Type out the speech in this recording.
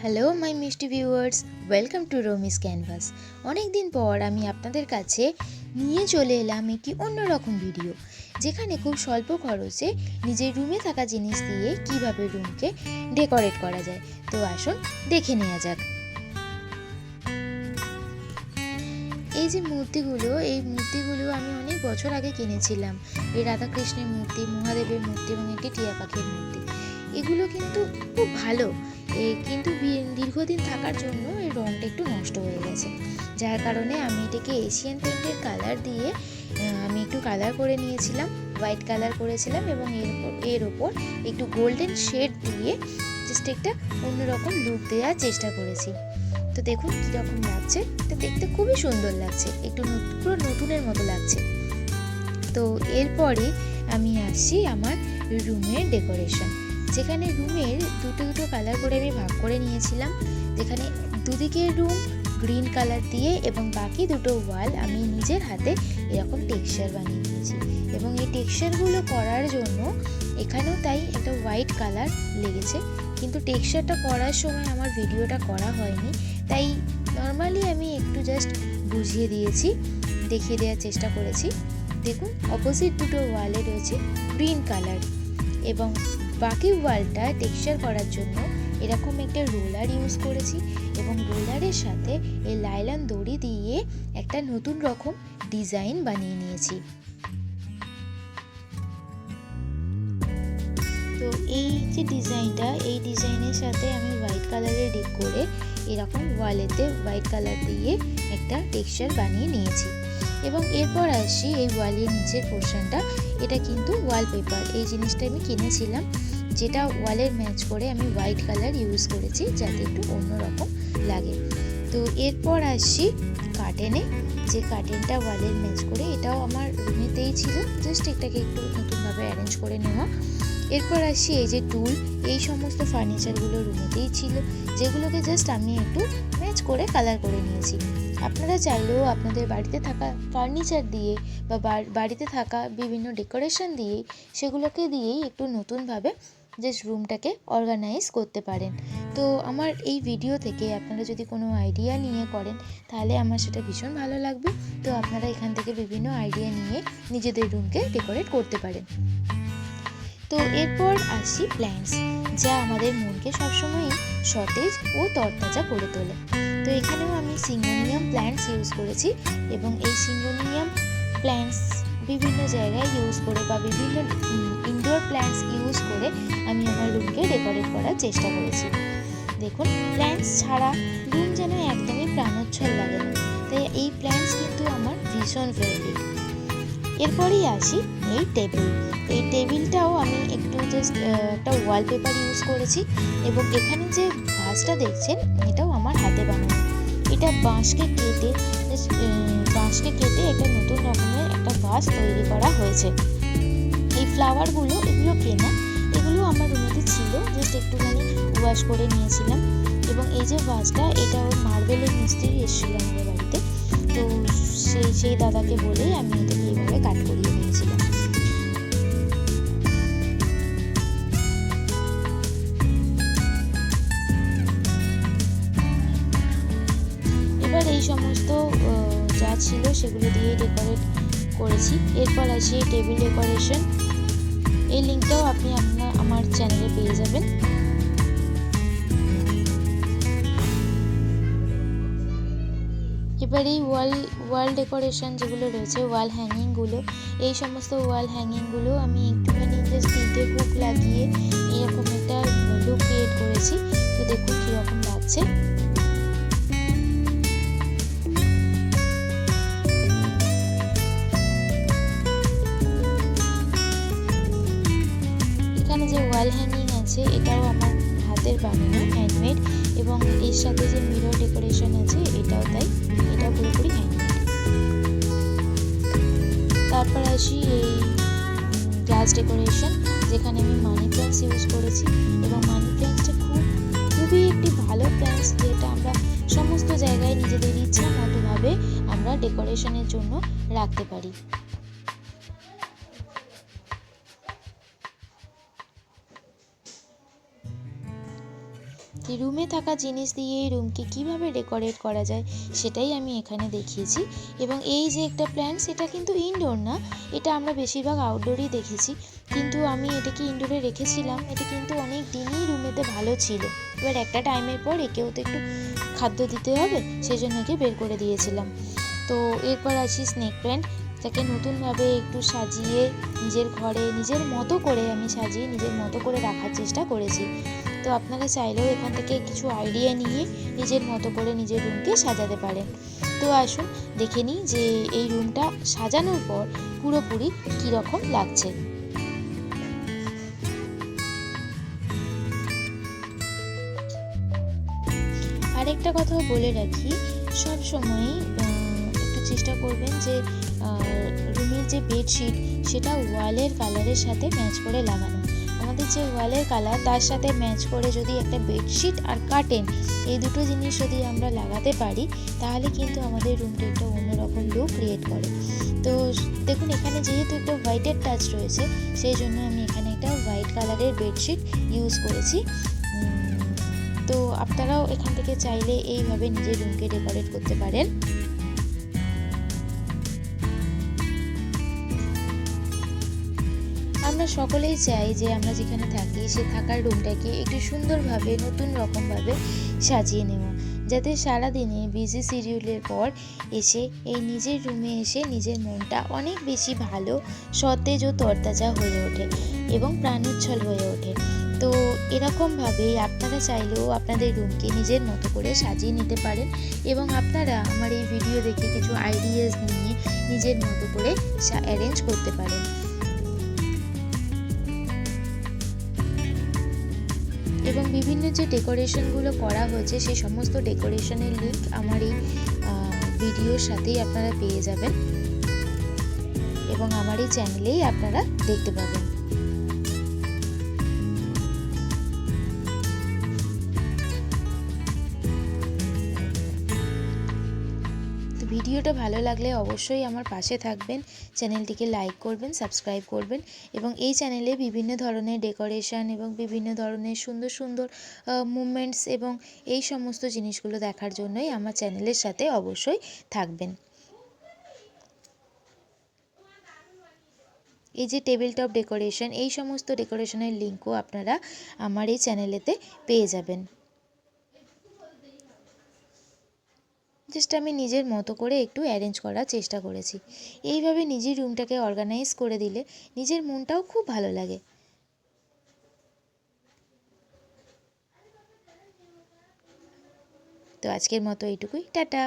Hello my মিষ্টি viewers, welcome to Ramis canvas. অনেক দিন পর আমি আপনাদের কাছে নিয়ে চলে এলাম একটি অন্যরকম ভিডিও, যেখানে খুব স্বল্প খরচে নিজের রুমে থাকা জিনিস দিয়ে কিভাবে রুমকে ডেকোরেট করা যায়। তো আসুন দেখে নেওয়া যাক। এই যে মূর্তিগুলো আমি অনেক বছর আগে কিনেছিলাম। এই রাধাকৃষ্ণের মূর্তি, মহাদেবের মূর্তি এবং একটি টিয়া পাখির মূর্তি। এগুলো কিন্তু খুব ভালো, কিন্তু দীর্ঘদিন থাকার জন্য এর রঙটা একটু নষ্ট হয়ে গেছে, যার কারণে আমি এটাকে এশিয়ান পেইন্টের কালার দিয়ে আমি একটু কালার করে নিয়েছিলাম, হোয়াইট কালার করেছিলাম এবং এর ওপর একটু গোল্ডেন শেড দিয়ে জাস্ট একটা অন্যরকম লুক দেওয়ার চেষ্টা করেছি। তো দেখুন কীরকম লাগছে, এটা দেখতে খুবই সুন্দর লাগছে, একটু পুরো নতুনের মতো লাগছে। তো এরপরে আমি আসছি আমার রুমের ডেকোরেশন, যেখানে রুমের দুটো কালার করে আমি ভাগ করে নিয়েছিলাম, যেখানে দুদিকের রুম গ্রিন কালার দিয়ে এবং বাকি দুটো ওয়াল আমি নিজের হাতে এরকম টেক্সচার বানিয়ে নিয়েছি। এবং এই টেক্সচারগুলো করার জন্য এখানেও তাই একটা হোয়াইট কালার লেগেছে, কিন্তু টেক্সচারটা করার সময় আমার ভিডিওটা করা হয়নি, তাই নর্মালি আমি একটু জাস্ট বুঝিয়ে দিয়েছি, দেখিয়ে দেওয়ার চেষ্টা করেছি। দেখুন অপোজিট দুটো ওয়ালে রয়েছে গ্রিন কালার, এবং বাকি ওয়ালটা টেক্সচার করার জন্য এরকম একটা রোলার ইউজ করেছি, এবং রোলারের সাথে এই লাইলন দড়ি দিয়ে একটা নতুন রকম ডিজাইন বানিয়ে নিয়েছি। তো এই যে ডিজাইনটা, এই ডিজাইনের সাথে আমি হোয়াইট কালারের ডিপ করে এরকম ওয়ালেতে হোয়াইট কালার দিয়ে একটা টেক্সচার বানিয়ে নিয়েছি। এবং এরপর আসি এই ওয়ালের নিচের পোর্শনটা, এটা কিন্তু ওয়ালপেপার, এই জিনিসটা আমি কিনেছিলাম, যেটা ওয়ালের ম্যাচ করে আমি হোয়াইট কালার ইউজ করেছি যাতে একটু অন্যরকম লাগে। তো এরপর আসছি কার্টেনে, যে কার্টেনটা ওয়ালের ম্যাচ করে, এটাও আমার রুমেতেই ছিল, জাস্ট এটাকে একটু নতুনভাবে অ্যারেঞ্জ করে নেওয়া। এরপর আসি এই যে টুল, এই সমস্ত ফার্নিচারগুলো রুমেতেই ছিল, যেগুলোকে জাস্ট আমি একটু ম্যাচ করে কালার করে নিয়েছি। আপনারা চাইলেও আপনাদের বাড়িতে থাকা ফার্নিচার দিয়ে বা বাড়িতে থাকা বিভিন্ন ডেকোরেশন দিয়েই সেগুলোকে দিয়েই একটু নতুনভাবে জাস্ট রুমটাকে অর্গানাইজ করতে পারেন। তো আমার এই ভিডিও থেকে আপনারা যদি কোনো আইডিয়া নিয়ে করেন তাহলে আমার সেটা ভীষণ ভালো লাগবে। তো আপনারা এখান থেকে বিভিন্ন আইডিয়া নিয়ে নিজেদের রুমকে ডেকোরেট করতে পারেন। তো এরপর আসি প্ল্যান্টস, যা আমাদের মনকে সবসময়ই সতেজ ও তরতাজা করে তোলে। তো এখানেও আমি সিঙ্গোনিয়াম প্ল্যান্টস ইউজ করেছি, এবং এই সিঙ্গোনিয়াম প্ল্যান্টস বিভিন্ন জায়গায় ইউজ করে বা বিভিন্ন ইনডোর প্ল্যান্টস ইউজ করে আমি আমার রুমকে ডেকোরেট করার চেষ্টা করেছি। দেখুন প্ল্যান্টস ছাড়া রুম যেন একদমই প্রাণোচ্ছল লাগে না, তাই এই প্ল্যান্টস কিন্তু আমার ভীষণ ফেভারিট। এরপরেই আসি এই টেবিলটাও আমি একটু জাস্ট একটা ওয়ালপেপার ইউজ করেছি, এবং এখানে যে ভাঁজটা দেখছেন এটাও আমার হাতে বানানো। এটা বাঁশকে কেটে একটা নতুন রকমের একটা ভাঁজ তৈরি করা হয়েছে। এই ফ্লাওয়ারগুলো এগুলো কেনা, এগুলো আমার রুমেতে ছিল, জাস্ট একটুখানি ওয়াশ করে নিয়েছিলাম। এবং এই যে ভাঁজটা, এটা ওর মার্বেলের মিস্ত্রি এসেছিল আমাদের বাড়িতে, তো সেই দাদাকে বলেই আমি এটাকে এইভাবে কাট করিয়ে নিয়েছিলাম। এবার এই সমস্ত যা ছিল সেগুলো দিয়ে ডেকোরেট করেছি। এরপর আসি টেবিল ডেকোরেশন, এই লিঙ্কটাও আপনি আমার চ্যানেলে পেয়ে যাবেন। এবার এই ওয়াল ডেকোরেশন যেগুলো রয়েছে, ওয়াল হ্যাঙ্গিংগুলো, এই সমস্ত ওয়াল হ্যাঙ্গিংগুলো আমি একটুখানি জাস্ট তিনটে হুক লাগিয়ে এরকম একটা লুক ক্রিয়েট করেছি। তো দেখুন কীরকম লাগছে। এখানে যে ওয়াল হ্যাঙ্গিং আছে এটাও আমার হাতের বানানো, হ্যান্ডমেড, এবং এর সাথে যে মিরর ডেকোরেশন আছে এটাও তাই, এটাও পুরোপুরি হ্যান্ডমেড। তারপর আসি এই গ্লাস ডেকোরেশন, যেখানে আমি মানি প্ল্যান্টস ইউজ করেছি, এবং মানি প্ল্যান্টসটা খুবই একটি ভালো প্ল্যান্টস, যেটা আমরা সমস্ত জায়গায় নিজেদের ইচ্ছা মতোভাবে আমরা ডেকোরেশনের জন্য রাখতে পারি। রুমে থাকা জিনিস দিয়ে রুমকে কিভাবে ডেকোরেট করা যায় সেটাই আমি এখানে দেখিয়েছি। এবং এই যে একটা প্ল্যান্ট, সেটা কিন্তু ইনডোর না, এটা আমরা বেশিরভাগ আউটডোরই দেখেছি, কিন্তু আমি এটাকে ইনডোরে রেখেছিলাম। এটা কিন্তু অনেক দিনই রুমেতে ভালো ছিল। এবার একটা টাইমের পর একেও তো একটু খাদ্য দিতে হবে, সেই জন্য একে বের করে দিয়েছিলাম। তো এরপর আসি স্নেক প্ল্যান্ট, তাকে নতুনভাবে একটু সাজিয়ে নিজের ঘরে নিজের মতো করে আমি সাজিয়ে নিজের মতো করে রাখার চেষ্টা করেছি। তো আপনারা চাইলেও এখান থেকে কিছু আইডিয়া নিয়ে নিজের মতো করে নিজের রুমকে সাজাতে পারেন। তো আসুন দেখে নিই যে এই রুমটা সাজানোর পর পুরোপুরি কীরকম লাগছে। আরেকটা কথাও বলে রাখি, সব সময়ই একটু চেষ্টা করবেন যে রুমের যে বেডশিট সেটা ওয়ালের কালারের সাথে ম্যাচ করে লাগানো। আমাদের যে ওয়ালের কালার তার সাথে ম্যাচ করে যদি একটা বেডশিট আর কার্টেন, এই দুটো জিনিস যদি আমরা লাগাতে পারি, তাহলে কিন্তু আমাদের রুমটা একটা অন্যরকম লুক ক্রিয়েট করে। তো দেখুন, এখানে যেহেতু একটা হোয়াইটের টাচ রয়েছে, সেই জন্য আমি এখানে একটা হোয়াইট কালারের বেডশিট ইউজ করেছি। তো আপনারাও এখান থেকে চাইলে এইভাবে নিজের রুমকে ডেকোরেট করতে পারেন। আমরা সকলেই চাই যে আমরা যেখানে থাকি সে থাকার রুমটাকে একটু সুন্দরভাবে নতুন রকমভাবে সাজিয়ে নেওয়া, যাতে সারাদিনে বিজি শিডিউলের পর এসে এই নিজের রুমে এসে নিজের মনটা অনেক বেশি ভালো, সতেজ ও তরতাজা হয়ে ওঠে এবং প্রাণোচ্ছল হয়ে ওঠে। তো এরকমভাবেই আপনারা চাইলেও আপনাদের রুমকে নিজের মতো করে সাজিয়ে নিতে পারেন এবং আপনারা আমার এই ভিডিও দেখে কিছু আইডিয়াস নিয়ে নিজের মতো করে অ্যারেঞ্জ করতে পারেন। এবং বিভিন্ন যে ডেকোরেশনগুলো করা হয়েছে সেই সমস্ত ডেকোরেশনের লিঙ্ক আমার এই ভিডিওর সাথেই আপনারা পেয়ে যাবেন এবং আমার এই চ্যানেলেই আপনারা দেখতে পাবেন। ভিডিওটা ভালো লাগলে অবশ্যই আমার পাশে থাকবেন, চ্যানেলটিকে লাইক করবেন, সাবস্ক্রাইব করবেন এবং এই চ্যানেলে বিভিন্ন ধরনের ডেকোরেশন এবং বিভিন্ন ধরনের সুন্দর সুন্দর মুভমেন্টস এবং এই সমস্ত জিনিসগুলো দেখার জন্যই আমার চ্যানেলের সাথে অবশ্যই থাকবেন। এই যে টেবিল টপ ডেকোরেশন, এই সমস্ত ডেকোরেশনের লিঙ্কও আপনারা আমার এই চ্যানেলেতে পেয়ে যাবেন। জাস্ট আমি নিজের মতো করে একটু অ্যারেঞ্জ করার চেষ্টা করেছি। এইভাবে নিজের রুমটাকে অর্গানাইজ করে দিলে নিজের মনটাও খুব ভালো লাগে। তো আজকের মতো এইটুকুই, টাটা।